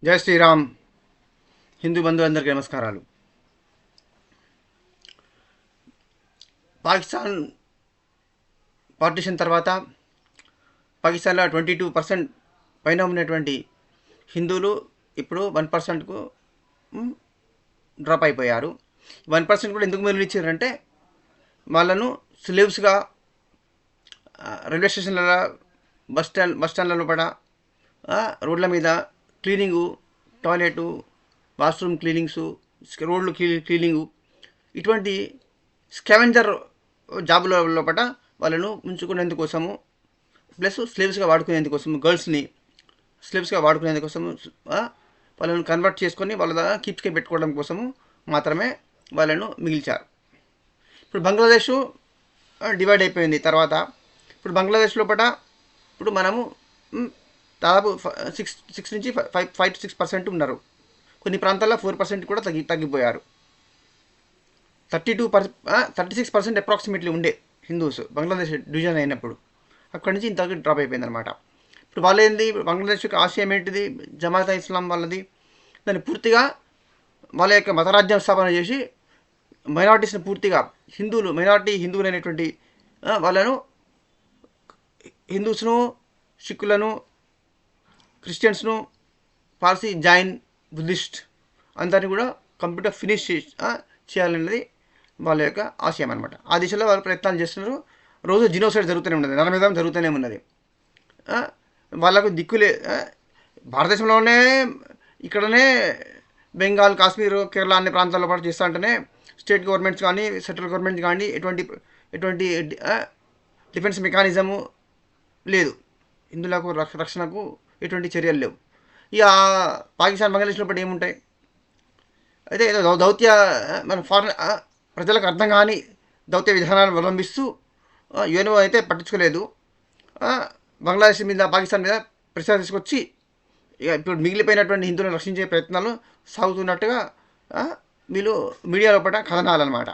జై శ్రీరామ్. హిందూ బంధువులందరికీ నమస్కారాలు. పాకిస్తాన్ పార్టీషన్ తర్వాత పాకిస్తాన్లో 22% పైన ఉన్నటువంటి హిందువులు ఇప్పుడు 1%కు డ్రాప్ అయిపోయారు. 1% కూడా ఎందుకు మిగిలిచ్చారంటే వాళ్ళను స్లేవ్స్గా రైల్వే స్టేషన్లలో బస్ స్టాండ్లలో పడ రోడ్ల మీద క్లీనింగు, టాయిలెటు, వాష్రూమ్ క్లీనింగ్సు, రోడ్లు క్లీనింగు, ఇటువంటి స్కావెంజర్ జాబుల లోపల వాళ్ళను ఉంచుకునేందుకోసము, ప్లస్ స్లేవ్స్గా వాడుకునేందుకోసము, గర్ల్స్ని స్లేవ్స్గా వాడుకునేందుకోసము వాళ్ళను కన్వర్ట్ చేసుకొని వాళ్ళ దగ్గర కీప్స్కే పెట్టుకోవడం కోసము మాత్రమే వాళ్ళను మిగిల్చారు. ఇప్పుడు బంగ్లాదేశ్ డివైడ్ అయిపోయింది. తర్వాత ఇప్పుడు బంగ్లాదేశ్ లోపల ఇప్పుడు మనము దాదాపు 6 నుంచి 5 to 6% ఉన్నారు. కొన్ని ప్రాంతాల్లో 4% కూడా తగ్గిపోయారు. 36% అప్రాక్సిమేట్లీ ఉండే హిందూస్ బంగ్లాదేశ్ డివిజన్ అయినప్పుడు అక్కడి నుంచి ఇంత డ్రాప్ అయిపోయింది అనమాట. ఇప్పుడు వాళ్ళు ఏంది, బంగ్లాదేశ్ యొక్క ఆశయం ఏంటిది, జమాత్ ఇస్లాం వాళ్ళది, దాన్ని పూర్తిగా వాళ్ళ యొక్క మతరాజ్యం స్థాపన చేసి మైనారిటీస్ని పూర్తిగా హిందువులు అనేటువంటి వాళ్ళను, హిందూస్ను, సిక్కులను, క్రిస్టియన్స్ను, పార్సీ, జైన్, బుద్ధిస్ట్ అందరినీ కూడా కంప్లీట్గా ఫినిష్ చేయాలనేది వాళ్ళ యొక్క ఆశయం అనమాట. ఆ దిశలో వాళ్ళు ప్రయత్నాలు చేస్తున్నారు. రోజు జినోసైడ్ జరుగుతూనే ఉన్నది, నరమేధం జరుగుతూనే ఉన్నది. వాళ్ళకు దిక్కులే, భారతదేశంలోనే ఇక్కడనే బెంగాల్, కాశ్మీర్, కేరళ అన్ని ప్రాంతాల్లో పాటు చేస్తూ ఉంటేనే స్టేట్ గవర్నమెంట్స్ కానీ సెంట్రల్ గవర్నమెంట్ కానీ ఎటువంటి డిఫెన్స్ మెకానిజము లేదు, హిందువులకు రక్షణకు ఎటువంటి చర్యలు లేవు. ఇక పాకిస్తాన్, బంగ్లాదేశ్ లోపల ఏముంటాయి? అయితే ఏదో దౌత్య మన ఫారెన్ ప్రజలకు అర్థం కాని దౌత్య విధానాలను అవలంబిస్తూ యుఎన్ఓ అయితే పట్టించుకోలేదు. బంగ్లాదేశ్ మీద, పాకిస్తాన్ మీద ప్రెషర్ తీసుకొచ్చి ఇక ఇప్పుడు మిగిలిపోయినటువంటి హిందువులను రక్షించే ప్రయత్నాలు సాగుతున్నట్టుగా వీళ్ళు మీడియా లోపల కథనాలన్నమాట.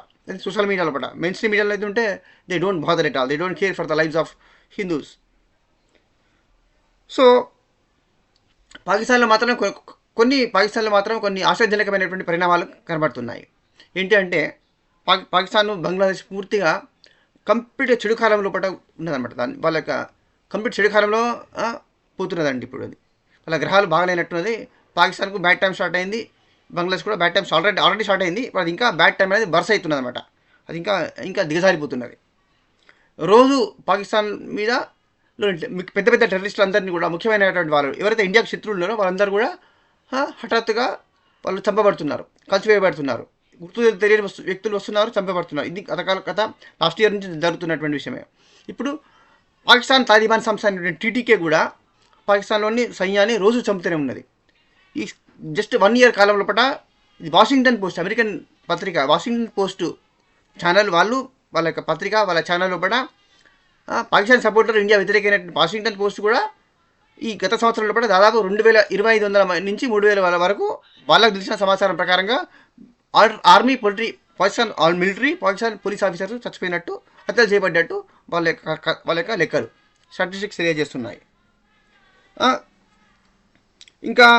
సోషల్ మీడియా లోపల, మెయిన్ స్ట్రీమ్ మీడియాలో అయితే ఉంటే they don't bother at all, they don't care for the lifes of Hindus. So పాకిస్తాన్లో మాత్రం కొన్ని ఆశాజనకమైనటువంటి పరిణామాలు కనబడుతున్నాయి. ఏంటి అంటే పాకిస్తాన్, బంగ్లాదేశ్ పూర్తిగా కంప్లీట్ చెడు కాలం లోపల ఉన్నదన్నమాట. వాళ్ళ యొక్క కంప్లీట్ చెడు కాలంలో పోతున్నదండి. ఇప్పుడు అది వాళ్ళ గ్రహాలు బాగాలేనట్టున్నది. పాకిస్తాన్కు బ్యాడ్ టైం స్టార్ట్ అయింది, బంగ్లాదేశ్ కూడా బ్యాడ్ టైమ్స్ ఆల్రెడీ స్టార్ట్ అయింది. ఇప్పుడు అది ఇంకా బ్యాడ్ టైం అనేది బర్స్ అవుతున్నది అనమాట. అది ఇంకా దిగజారిపోతున్నది. రోజు పాకిస్తాన్ మీద పెద్ద పెద్ద టెర్రరిస్టులు అందరినీ కూడా, ముఖ్యమైనటువంటి వాళ్ళు ఎవరైతే ఇండియాకు శత్రువులు ఉన్నారో వాళ్ళందరూ కూడా హఠాత్తుగా వాళ్ళు చంపబడుతున్నారు, కాల్చివేయబడుతున్నారు. గుర్తు తెలియని వ్యక్తులు వస్తున్నారు, చంపబడుతున్నారు. ఇది కథ లాస్ట్ ఇయర్ నుంచి జరుగుతున్నటువంటి విషయమే. ఇప్పుడు పాకిస్తాన్ తాలిబాన్ సంస్థ అయినటువంటి టీటీకే కూడా పాకిస్తాన్లోని సైన్యాన్ని రోజు చంపుతూనే ఉన్నది. ఈ జస్ట్ 1 year కాలం లోపల ఇది వాషింగ్టన్ పోస్ట్, అమెరికన్ పత్రిక వాషింగ్టన్ పోస్ట్ ఛానల్ వాళ్ళ యొక్క పత్రిక, వాళ్ళ ఛానల్ లోపల పాకిస్తాన్ సపోర్టర్, ఇండియా వ్యతిరేకమైనటువంటి వాషింగ్టన్ పోస్ట్ కూడా ఈ గత సంవత్సరం లోపల దాదాపు 2,500 నుంచి 3,000 వరకు వాళ్ళకు తెలిసిన సమాచారం ప్రకారంగా army, Pakistan military, Pakistan police officers చచ్చిపోయినట్టు, హత్యలు చేయబడ్డట్టు వాళ్ళ యొక్క లెక్కలు, స్టాటిస్టిక్స్ తెలియజేస్తున్నాయి. ఇంకా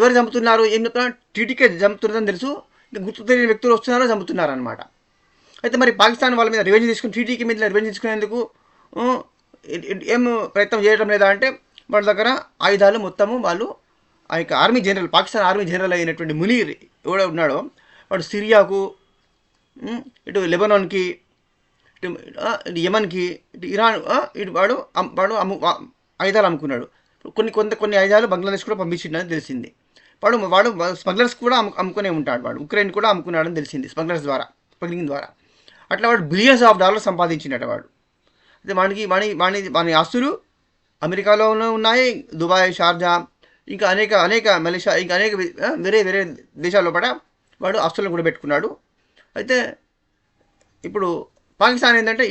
ఎవరు చంపుతున్నారు, ఏం చెప్తున్నారు, టీటీకే చంపుతున్నదని తెలుసు, గుర్తు తెలియని వ్యక్తులు వస్తున్నారో చంపుతున్నారు అనమాట. అయితే మరి పాకిస్తాన్ వాళ్ళ మీద రివెంజ్ తీసుకుని, టీటీకే మీద రివెంజ్ తీసుకునేందుకు ఏం ప్రయత్నం చేయడం లేదా అంటే, వాళ్ళ దగ్గర ఆయుధాలు మొత్తము వాళ్ళు ఆ యొక్క army general, Pakistan army general అయినటువంటి మునీర్ ఎవడో ఉన్నాడో వాడు సిరియాకు, ఇటు లెబనాన్కి, ఇటు యమన్కి, ఇటు ఇరాన్, ఇటు వాడు ఆయుధాలు అమ్ముకున్నాడు. కొన్ని ఆయుధాలు బంగ్లాదేశ్ కూడా పంపించిండని తెలిసింది. వాడు స్మగ్లర్స్ కూడా అమ్ముకునే ఉంటాడు. వాడు ఉక్రెయిన్ కూడా అమ్ముకున్నాడని తెలిసింది స్మగ్లర్స్ ద్వారా, స్మగ్లింగ్ ద్వారా. అట్లా వాడు బిలియన్స్ ఆఫ్ డాలర్స్ సంపాదించినట వాడు. అయితే వాని ఆస్తులు అమెరికాలోనే ఉన్నాయి, దుబాయ్, షార్జా, ఇంకా అనేక మలేషియా, ఇంకా అనేక వేరే దేశాల్లో కూడా వాడు ఆస్తులను కూడా పెట్టుకున్నాడు. అయితే ఇప్పుడు పాకిస్తాన్ ఏంటంటే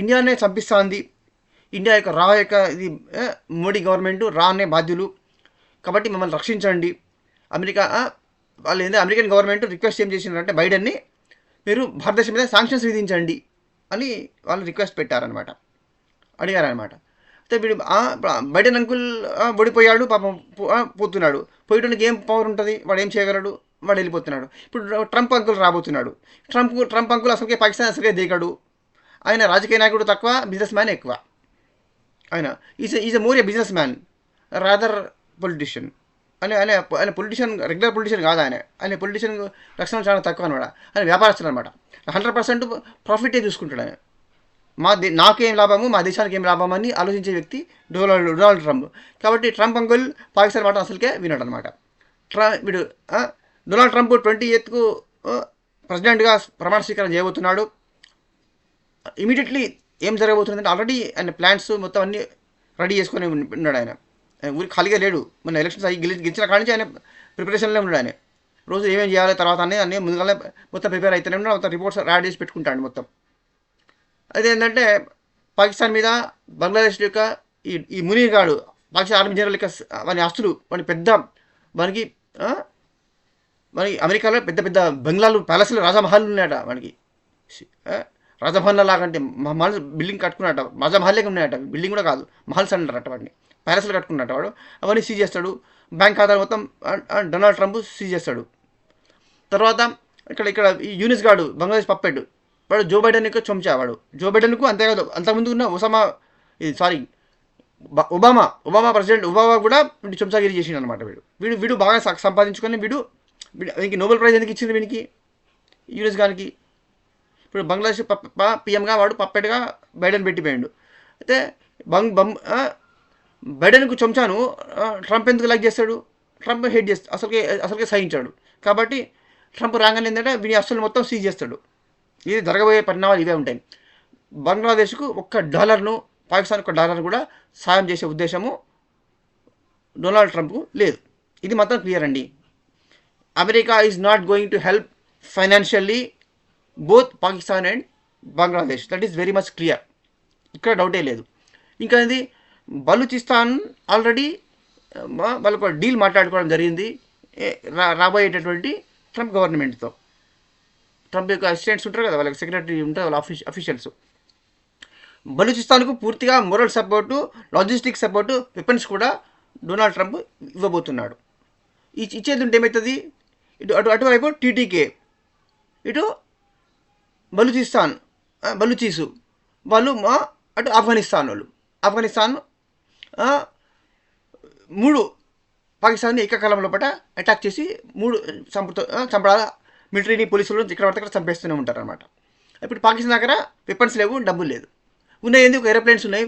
ఇండియానే చంపిస్తుంది, ఇండియా యొక్క ఇది మోడీ గవర్నమెంట్ అనే బాధ్యులు కాబట్టి మమ్మల్ని రక్షించండి. అమెరికన్ గవర్నమెంట్ రిక్వెస్ట్ ఏం చేసిందంటే బైడెన్ని, మీరు భారతదేశం మీద శాంక్షన్స్ విధించండి అని వాళ్ళు రిక్వెస్ట్ పెట్టారనమాట, అడిగారనమాట. అయితే వీడు బైడెన్ అంకుల్ ఓడిపోయాడు పాపం, పోతున్నాడు. పోయడానికి ఏం పవర్ ఉంటుంది, వాడు ఏం చేయగలడు, వాడు వెళ్ళిపోతున్నాడు. ఇప్పుడు ట్రంప్ అంకుల్ రాబోతున్నాడు. ట్రంప్ అంకుల్ అసలుకే పాకిస్తాన్ అసలుకే దిగడు. ఆయన రాజకీయ నాయకుడు తక్కువ, బిజినెస్ మ్యాన్ ఎక్కువ. ఆయన is more A business man rather politician. ఆయన పొలిటీషియన్, రెగ్యులర్ పొలిటీషియన్ కాదు. ఆయన పొలిటీషియన్ లక్షణం చాలా తక్కువ అనమాట. ఆయన వ్యాపారస్తులు అనమాట. 100% ప్రాఫిటే చూసుకుంటాడు ఆయన. నాకేం లాభము, మా దేశానికి ఏం లాభం అని ఆలోచించే వ్యక్తి డొనాల్డ్ ట్రంప్. కాబట్టి ట్రంప్ అంకుల్ పాకిస్తాన్ మాట అసలుకే వినడు అనమాట. వీడు డొనాల్డ్ ట్రంప్ 28th ప్రెసిడెంట్గా ప్రమాణ స్వీకారం చేయబోతున్నాడు. ఇమీడియట్లీ ఏం జరగబోతుందంటే ఆల్రెడీ ఆయన ప్లాన్స్ మొత్తం అన్నీ రెడీ చేసుకొని ఉన్నాడు. ఆయన ఊరికి ఖాళీగా లేడు. మన ఎలక్షన్స్ అయ్యి గెలిచిన కాడి నుంచి ఆయన ప్రిపరేషన్లో ఉన్నాడు. ఆయన రోజు ఏమేమి చేయాలి తర్వాత అన్నీ ముందుగానే మొత్తం ప్రిపేర్ అవుతూనే ఉన్నాడు. మొత్తం రిపోర్ట్స్ యాడ్ చేసి పెట్టుకుంటాడు మొత్తం. అదేంటంటే పాకిస్తాన్ మీద బంగ్లాదేశ్ యొక్క ఈ మునీర్ గాడు, పాకిస్తాన్ ఆర్మీ జనరల్ యొక్క వాని ఆస్తులు, వానికి అమెరికాలో పెద్ద పెద్ద బంగ్లాలు, ప్యాలెస్లు, రాజమహల్ ఉన్నాయట. వానికి రాజమహల్ లాగంటే మహల్ బిల్డింగ్ కట్టుకున్నట్ట. రాజమహల్లే ఉన్నాయట, బిల్డింగ్ కూడా కాదు, మహల్స్ అంటారట వాడిని. ప్యాలెస్లు కట్టుకున్నట్ట వాడు. అవన్నీ సీజ్ చేస్తాడు. బ్యాంక్ ఖాతాలు మొత్తం డొనాల్డ్ ట్రంప్ సీజ్ చేస్తాడు. తర్వాత ఇక్కడ ఈ యూనిస్ గాడు, బంగ్లాదేశ్ పప్పెడ్, వాడు జో బైడెన్ యొక్క చొంచావాడు. జో బైడెన్కు అంతేకాదు, అంతకుముందు ఉన్న ఒబామా ప్రెసిడెంట్ ఒబామా కూడా వీడు చొంచాగిరి చేసిండు అనమాట. వీడు బాగా సంపాదించుకొని వీడికి నోబెల్ ప్రైజ్ ఎందుకు ఇచ్చింది వీనికి, యూనిస్ గానికి. ఇప్పుడు బంగ్లాదేశ్ పిఎంగా వాడు పప్పెట్గా బైడెన్ పెట్టిపోయాడు. అయితే బైడెన్కు చొంచాను ట్రంప్ ఎందుకు లైక్ చేస్తాడు, ట్రంప్ హేట్ చేస్తాడు, అసలుకే సహించాడు. కాబట్టి ట్రంప్ రాగానే ఏంటంటే వీని అసలు మొత్తం సీజ్ చేస్తాడు. ఇది జరగబోయే పరిణామాలు ఇవే ఉంటాయి. బంగ్లాదేశ్కు $1, పాకిస్తాన్ $1 కూడా సాయం చేసే ఉద్దేశము డొనాల్డ్ ట్రంప్కు లేదు. ఇది మాత్రం క్లియర్ అండి. America is not going to help financially both Pakistan and Bangladesh. That is very much clear. ఇక్కడ డౌటే లేదు. ఇంకా ఇది బలూచిస్తాన్ ఆల్రెడీ వాళ్ళకు డీల్ మాట్లాడుకోవడం జరిగింది రాబోయేటటువంటి ట్రంప్ గవర్నమెంట్తో. ట్రంప్ యొక్క అసిస్టెంట్స్ ఉంటారు కదా, వాళ్ళకి సెక్రటరీ ఉంటారు, వాళ్ళ అఫీషియల్స్. బలూచిస్తాన్కు పూర్తిగా moral support, logistic support, weapons కూడా డొనాల్డ్ ట్రంప్ ఇవ్వబోతున్నాడు. ఇచ్చేది ఉంటే ఏమవుతుంది, అటువైపు టీటీకే, ఇటు బలూచీసు వాళ్ళు, అటు ఆఫ్ఘనిస్తాన్ వాళ్ళు. ఆఫ్ఘనిస్తాన్ 3 పాకిస్తాన్ని ఏకకాలం లోపల అటాక్ చేసి 3 చంపడాల మిలిటరీని, పోలీసులు ఇక్కడ పడితే చంపేస్తూనే ఉంటారు అనమాట. ఇప్పుడు పాకిస్తాన్ దగ్గర వెపన్స్ లేవు, డబ్బులు లేదు. ఉన్నాయి ఒక ఏరోప్లేన్స్ ఉన్నాయి,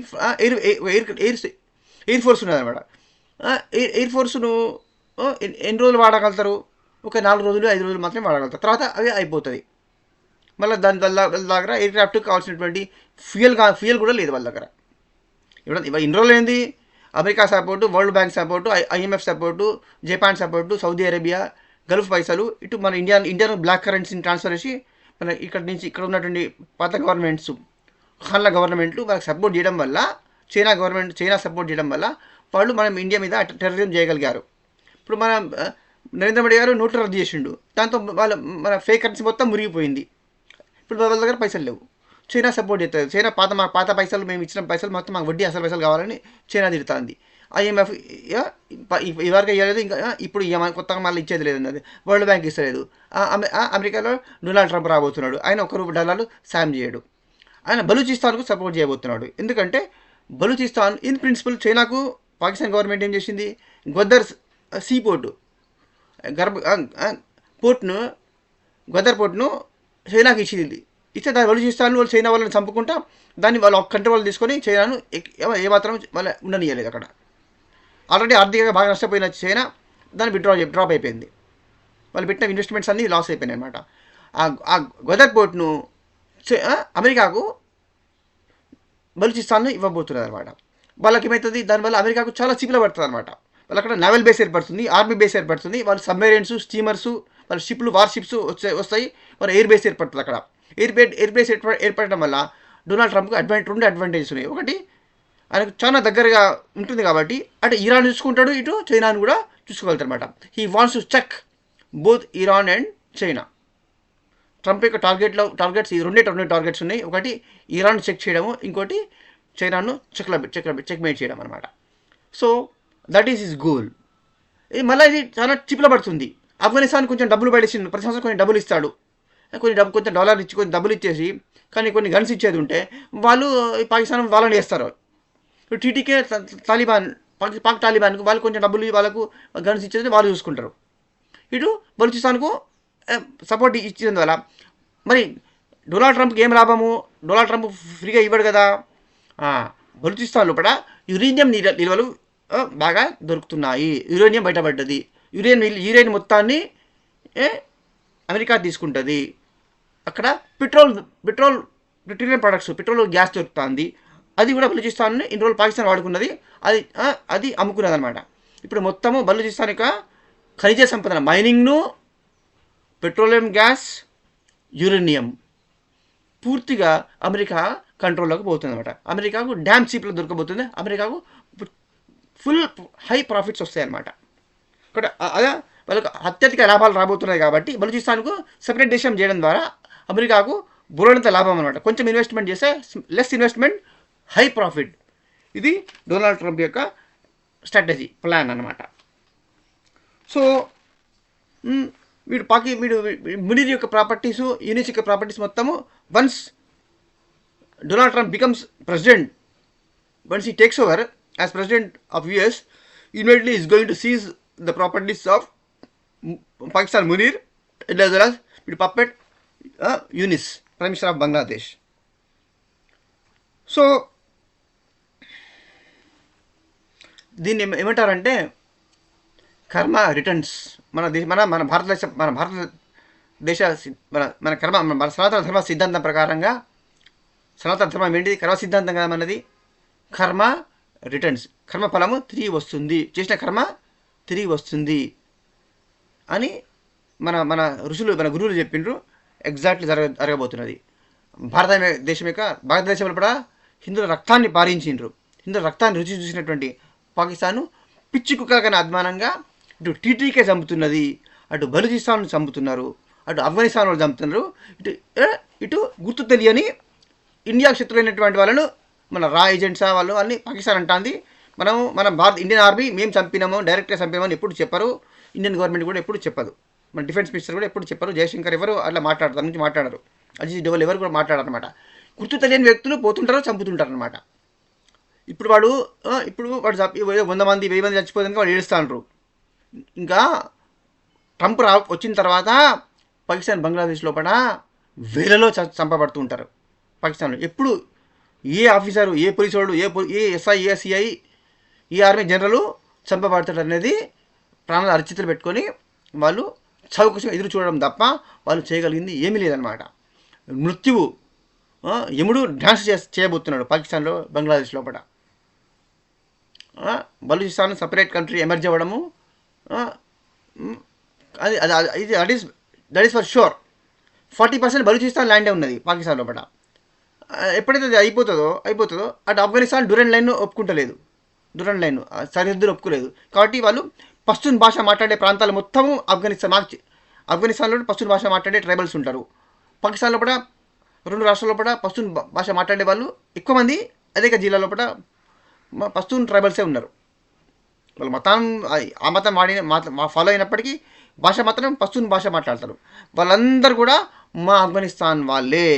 ఎయిర్ ఫోర్స్ ఉన్నది అనమాట. ఎయిర్ ఫోర్స్ను ఎన్ని రోజులు వాడగలుగుతారు, ఒక 4 రోజులు 5 రోజులు మాత్రమే వాడగలుగుతారు. తర్వాత అవి అయిపోతుంది. మళ్ళీ వాళ్ళ దగ్గర ఎయిర్ క్రాఫ్ట్కి కావాల్సినటువంటి ఫ్యూయల్ కూడా లేదు వాళ్ళ దగ్గర. ఇప్పుడు ఇన్ని రోజులు ఏంది, America support, world bank support, IMF support, Japan support, Saudi Arabia, Gulf పైసలు, ఇటు మన ఇండియన్ బ్లాక్ కరెన్సీని ట్రాన్స్ఫర్ చేసి మన ఇక్కడ ఉన్నటువంటి పాత గవర్నమెంట్స్, ఖాన్ల గవర్నమెంట్లు వాళ్ళకి సపోర్ట్ చేయడం వల్ల, చైనా సపోర్ట్ చేయడం వల్ల వాళ్ళు మనం ఇండియా మీద టెర్రరిజం చేయగలిగారు. ఇప్పుడు మన నరేంద్ర మోడీ గారు నోట్లు రద్దు చేసిండు, దాంతో మన ఫేక్ కరెన్సీ మొత్తం మురిగిపోయింది. ఇప్పుడు వాళ్ళ దగ్గర పైసలు లేవు, చైనా సపోర్ట్ చేస్తుంది. చైనా పాత పైసలు, మేము ఇచ్చిన పైసలు మొత్తం మాకు వడ్డీ అసలు పైసలు కావాలని చైనా తిడుతుంది. IMF ఇవరకు ఇవ్వలేదు, ఇంకా ఇప్పుడు కొత్తగా మళ్ళీ ఇచ్చేది లేదు అన్నది. వరల్డ్ బ్యాంక్ ఇస్తలేదు. అమెరికాలో డొనాల్డ్ ట్రంప్ రాబోతున్నాడు, ఆయన $1 సాయం చేయడు. ఆయన బలూచిస్తాన్కు సపోర్ట్ చేయబోతున్నాడు. ఎందుకంటే బలూచిస్తాన్ ఇన్ ప్రిన్సిపల్ చైనాకు పాకిస్తాన్ గవర్నమెంట్ ఏం చేసింది, గ్వదర్ సీ పోర్టు, గ్వదర్ పోర్టును చైనాకి ఇచ్చింది. ఇస్తే దాన్ని బలూచిస్తాన్ వాళ్ళు చైనా వాళ్ళని చంపుకుంటా దాన్ని వాళ్ళు కంట్రోల్ తీసుకొని చైనాను ఏమాత్రం వాళ్ళ ఉండనియలేదు. అక్కడ ఆల్రెడీ ఆర్థికంగా బాగా నష్టపోయిన చైనా దాన్ని డ్రాప్ అయిపోయింది. వాళ్ళు పెట్టిన ఇన్వెస్ట్మెంట్స్ అన్నీ లాస్ అయిపోయినాయి అనమాట. ఆ గ్వదర్ పోర్ట్ను అమెరికాకు బలూచిస్తాన్ను ఇవ్వబోతున్నారు అనమాట. వాళ్ళకి ఏమవుతుంది, దానివల్ల అమెరికాకు చాలా చిక్కులు పడుతుంది అనమాట. వాళ్ళు అక్కడ నేవల్ బేస్ ఏర్పడుతుంది, ఆర్మీ బేస్ ఏర్పడుతుంది, వాళ్ళు సబ్మెరైన్స్, స్టీమర్స్, వాళ్ళ షిప్లు, వార్షిప్స్ వస్తాయి, వాళ్ళ ఎయిర్ బేస్ ఏర్పడుతుంది. అక్కడ ఎయిర్ బేస్ ఏర్పడడం వల్ల డొనాల్డ్ ట్రంప్కి 2 అడ్వాంటేజెస్ ఉన్నాయి. ఒకటి, ఆయనకు చాలా దగ్గరగా ఉంటుంది కాబట్టి అటు ఇరాన్ చూసుకుంటాడు, ఇటు చైనాను కూడా చూసుకోగలుగుతారు అనమాట. He wants to check both Iran and China. Trump యొక్క టార్గెట్స్ ఈ రెండే టార్గెట్స్ ఉన్నాయి. ఒకటి ఇరాన్ చెక్ చేయడము, ఇంకోటి చైనాను చెక్మేట్ చేయడం అనమాట. So that is his goal. మళ్ళీ ఇది చాలా చిప్పులో పడుతుంది. ఆఫ్ఘనిస్తాన్ కొంచెం డబ్బులు పడేసిండు, ప్రతి సంవత్సరం కొన్ని డబ్బులు ఇస్తాడు, కొంచెం డాలర్ ఇచ్చి కొన్ని డబ్బులు ఇచ్చేసి, కానీ కొన్ని గన్స్ ఇచ్చేది ఉంటే వాళ్ళు పాకిస్తాన్ వాళ్ళని వేస్తారు. ఇప్పుడు టీటీకే తాలిబాన్, పాక్ తాలిబాన్కు వాళ్ళు కొంచెం డబ్బులు వాళ్ళకు గన్స్ ఇచ్చేది వాళ్ళు చూసుకుంటారు. ఇటు బలూచిస్తాన్కు సపోర్ట్ ఇచ్చేందువల్ల మరి డొనాల్డ్ ట్రంప్కి ఏం లాభము? డొనాల్డ్ ట్రంప్ ఫ్రీగా ఇవ్వడు కదా. బలూచిస్తాన్ లోపల యురేనియం నిల్వలు బాగా దొరుకుతున్నాయి. యురేనియం బయటపడ్డది. యురేనియం మొత్తాన్ని అమెరికా తీసుకుంటుంది. అక్కడ పెట్రోలియం ప్రొడక్ట్స్, పెట్రోల్ గ్యాస్ దొరుకుతుంది. అది కూడా బలూచిస్తాన్ని ఇన్ని రోజులు పాకిస్తాన్ వాడుకున్నది, అది అమ్ముకున్నది అనమాట. ఇప్పుడు మొత్తము బలూచిస్తాన్ యొక్క ఖనిజ సంపద, మైనింగ్ను, పెట్రోలియం గ్యాస్, యురేనియం పూర్తిగా అమెరికా కంట్రోల్లోకి పోతుంది అనమాట. అమెరికాకు డ్యామ్ చీప్లో దొరకబోతుంది. అమెరికాకు ఫుల్ హై ప్రాఫిట్స్ వస్తాయన్నమాట. ఇక్కడ అదే వాళ్ళకు అత్యధిక లాభాలు రాబోతున్నాయి. కాబట్టి బలూచిస్తాన్కు సెపరేట్ దేశం చేయడం ద్వారా అమెరికాకు బుర్రంత లాభం అనమాట. కొంచెం ఇన్వెస్ట్మెంట్ చేస్తే లెస్ ఇన్వెస్ట్మెంట్, హై ప్రాఫిట్. ఇది డొనాల్డ్ ట్రంప్ యొక్క స్ట్రాటజీ, ప్లాన్ అనమాట. సో వీడు మునీర్ యొక్క ప్రాపర్టీసు, యూనిస్ యొక్క ప్రాపర్టీస్ మొత్తము once Donald Trump becomes president, once he takes over as president of US, immediately is going to seize the properties of Pakistan Munir, as well as puppet Yunus, Prime Minister of Bangladesh. So దీన్ని ఏమంటారంటే కర్మ returns. మన భారతదేశ సనాతన ధర్మ సిద్ధాంతం ప్రకారంగా, సనాతన ధర్మం ఏంటిది? కర్మ సిద్ధాంతం కదా మనది. కర్మ రిటర్న్స్, కర్మ ఫలము తిరిగి వస్తుంది, చేసిన కర్మ తిరిగి వస్తుంది అని మన ఋషులు, మన గురువులు చెప్పిండ్రు. ఎగ్జాక్ట్లీ జరగబోతున్నది. భారతదేశంలో కూడా హిందువుల రక్తాన్ని పారించిండ్రు. హిందువుల రక్తాన్ని రుచి చూసినటువంటి పాకిస్తాన్ పిచ్చి కుక్కలకన్నా అధ్వానంగా ఇటు టీటీకే చంపుతున్నది, అటు బలూచిస్తాన్ చంపుతున్నారు, అటు ఆఫ్ఘనిస్తాన్ వాళ్ళు చంపుతున్నారు, ఇటు గుర్తు తెలియని ఇండియాకు శత్రులైనటువంటి వాళ్ళను మన రా ఏజెంట్సా వాళ్ళు అని పాకిస్తాన్ అంటుంది. మన ఇండియన్ ఆర్మీ మేము చంపినాము, డైరెక్ట్గా చంపినామని ఎప్పుడు చెప్పరు. ఇండియన్ గవర్నమెంట్ కూడా ఎప్పుడు చెప్పదు. మన డిఫెన్స్ మినిస్టర్ కూడా ఎప్పుడు చెప్పరు. జయశంకర్ ఎవరు అట్లా దాని నుంచి మాట్లాడరు. అజిత్ డోవల్ ఎవరు కూడా మాట్లాడారనమాట. గుర్తు తెలియని వ్యక్తులు పోతుంటారు, చంపుతుంటారు అనమాట. ఇప్పుడు వాడు 100 మంది 1000 మంది చచ్చిపోతుంది వాడు ఏడుస్తాండ్రు. ఇంకా ట్రంప్ వచ్చిన తర్వాత పాకిస్తాన్, బంగ్లాదేశ్ లోపల వేలలో చంపబడుతూ ఉంటారు. పాకిస్తాన్లో ఎప్పుడు ఏ ఆఫీసరు, ఏ పోలీసు వాడు, ఏ ఎస్ఐ, ఏ సిఐ, ఏ ఆర్మీ జనరల్ చంపబడతాడు అనేది ప్రాణాలు అరచితులు పెట్టుకొని వాళ్ళు చావు కోసం ఎదురు చూడడం తప్ప వాళ్ళు చేయగలిగింది ఏమీ లేదనమాట. మృత్యువు, యముడు డ్యాన్స్ చేయబోతున్నాడు పాకిస్తాన్లో, బంగ్లాదేశ్ లోపల. బలూచిస్తాన్ సపరేట్ కంట్రీ ఎమర్జ్ అవ్వడము, that is for sure. 40% Balochistan ల్యాండే ఉన్నది పాకిస్తాన్ లోపల. ఎప్పుడైతే అది అయిపోతుందో అటు ఆఫ్ఘనిస్తాన్ డ్యూరెంట్ లైన్ ఒప్పుకుంటలేదు, డ్యూరెంట్ లైన్ సరిహద్దులు ఒప్పుకోలేదు. కాబట్టి వాళ్ళు పష్తూన్ భాష మాట్లాడే ప్రాంతాలు మొత్తము ఆఫ్ఘనిస్తాన్లో పష్తూన్ భాష మాట్లాడే ట్రైబల్స్ ఉంటారు. పాకిస్తాన్ లోపల 2 రాష్ట్రాల లోపల పష్తూన్ భాష మాట్లాడే వాళ్ళు ఎక్కువ మంది అనేక జిల్లాల లోపల పష్తూన్ ట్రైబల్సే ఉన్నారు. వాళ్ళు ఆ మతం ఫాలో అయినప్పటికీ భాష మాత్రం పష్తూన్ భాష మాట్లాడతారు. వాళ్ళందరూ కూడా మా ఆఫ్ఘనిస్తాన్ వాళ్ళే,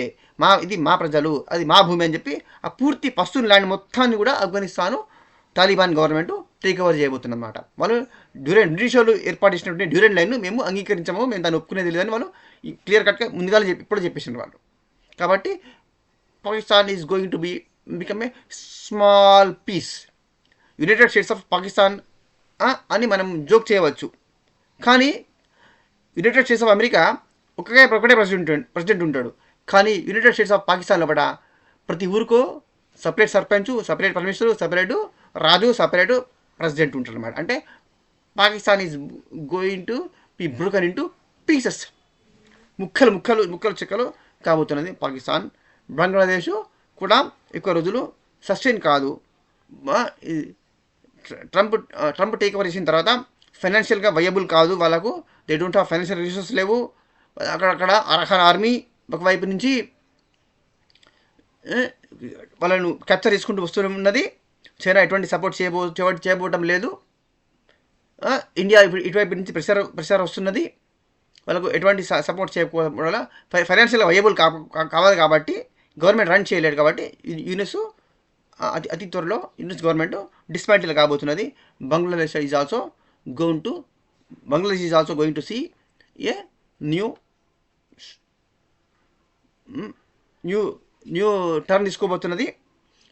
ఇది మా ప్రజలు, అది మా భూమి అని చెప్పి ఆ పూర్తి పష్తూన్ ల్యాండ్ మొత్తాన్ని కూడా Afghanistan Taliban government take over చేయబోతుందన్నమాట. వాళ్ళు బ్రిటిష్ వాళ్ళు ఏర్పాటు చేసినటువంటి డ్యూరెంట్ లైన్ మేము అంగీకరించము, మేము దాన్ని ఒప్పుకునేది లేదని వాళ్ళు క్లియర్ కట్గా ముందుగా ఇప్పుడు చెప్పేసిన వాళ్ళు. కాబట్టి Pakistan is going to become a small piece, United states of Pakistan అని మనం జోక్ చేయవచ్చు. కానీ యునైటెడ్ స్టేట్స్ ఆఫ్ అమెరికా ఒకటే ప్రెసిడెంట్ ఉంటాడు. కానీ యునైటెడ్ స్టేట్స్ ఆఫ్ పాకిస్తాన్ లోపల ప్రతి ఊరికో separate sarpanch, separate prime minister, separate రాజు, సపరేటు ప్రెసిడెంట్ ఉంటాడు అనమాట. అంటే Pakistan is going to be broken into pieces, ముక్కలు చెక్కలు కాబోతున్నది పాకిస్తాన్. బంగ్లాదేశ్ కూడా ఎక్కువ రోజులు సస్టైన్ కాదు. ట్రంప్ టేక్ ఓవర్ చేసిన తర్వాత ఫైనాన్షియల్గా వయబుల్ కాదు వాళ్ళకు. They don't have financial resources లేవు. అక్కడక్కడ అరఖాన్ ఆర్మీ ఒకవైపు నుంచి వాళ్ళను క్యాప్చర్ చేసుకుంటూ వస్తున్నది. చైనా ఎటువంటి సపోర్ట్ చేయబోవటం లేదు. ఇండియా ఇటువైపు నుంచి ప్రెషర్ వస్తున్నది. వాళ్ళకు ఎటువంటి సపోర్ట్ చేయకపోవడం వల్ల ఫైనాన్షియల్ వైయబుల్ కావాలి కాబట్టి గవర్నమెంట్ రన్ చేయలేదు కాబట్టి యూనిస్ అతి త్వరలో యూనిస్ గవర్నమెంట్ డిస్మాంటిల్ కాబోతున్నది. Bangladesh is also going to see a new turn తీసుకోబోతున్నది.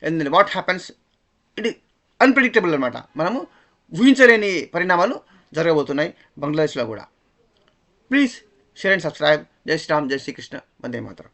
అండ్ వాట్ హ్యాపెన్స్ ఇది అన్ప్రెడిక్టబుల్ అనమాట. మనము ఊహించలేని పరిణామాలు జరగబోతున్నాయి బంగ్లాదేశ్లో కూడా. Please share and subscribe. Jai Shri Ram, జై శ్రీకృష్ణ, వందే మాతరం.